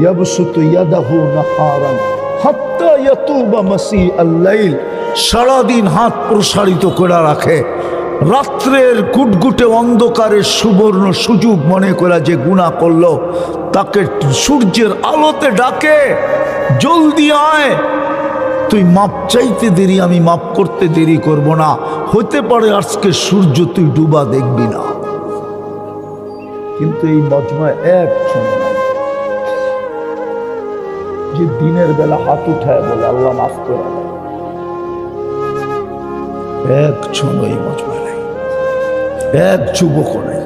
ইয়াবসুতু ইয়াদাহু নাহারান হাত্তা ইয়াতুবা মাসিআল লাইল, সারাদিন হাত প্রসারিত করে রাখে, রাত্রের গুটগুটে অন্ধকারের সুবর্ণ সুযোগ মনে করে যে গুনাহ করলো তাকে সূর্যের আলোতে ডাকে, জলদি আয়, তুই মাপ চাইতে দেরি, আমি মাপ করতে দেরি করব না, হতে পারে আজকে সূর্য তুই ডুবা দেখবি না। কিন্তু এই মজমায় এক শোনে যে দিনের বেলা হাত উঠায় বলে আল্লাহ মাফ করে, এক জন এই মজমায় নাই, এক যুবক নাই।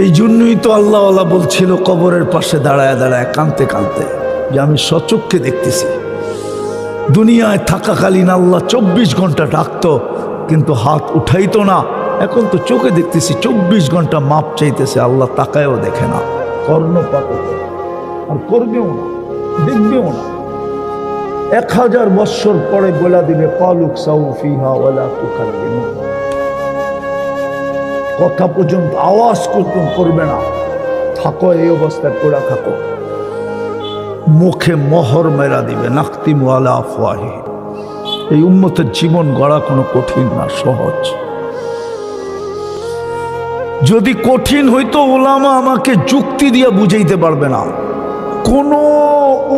এই জন্যই তো আল্লাহওয়ালা বলছিল কবরের পাশে দাঁড়ায় দাঁড়ায় কাঁদতে কাঁদতে যে আমি সচক্ষে দেখতেছি দুনিয়ায় থাকাকালীন আল্লাহ 24 ঘন্টা ডাকতো কিন্তু হাত উঠাইতো না, এখন তো চোখে দেখতেছি 24 ঘন্টা মাপ চাইতেছে, আল্লাহ তাকায়ও দেখে না, কর্ণপাত আর করবেও না, দেখবেও না। 1000 বৎসর পরে বলে দিবে কালুক সাউফিহা ওয়ালা তুকাল্লিমু, কথা পর্যন্ত আওয়াজ করবে না, থাকো এই অবস্থায় পড়া থাকো। মুখে মোহর মেরা দিবে নাখতিমু আলা আফওয়াহি। এই উম্মতের জীবন গড়া কোনো কঠিন না, সহজ। যদি কঠিন হইতো উলামা আমাকে যুক্তি দিয়ে বুঝাইতে পারবে না। কোন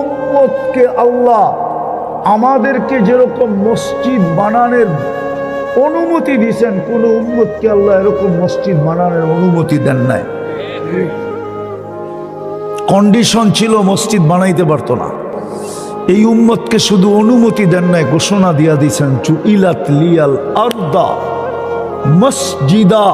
উম্মতকে আল্লাহ আমাদেরকে যেরকম মসজিদ বানানোর অনুমতি দিয়েছেন, কোন উম্মতকে আল্লাহ এরকম মসজিদ বানানোর অনুমতি দেন নাই। কন্ডিশন ছিল মসজিদ বানাইতে পারতো না, এই উম্মতকে শুধু অনুমতি দেন নাই, ঘোষণা দিয়া দিয়েছেন জুইলাত লিয়াল আরদা মসজিদা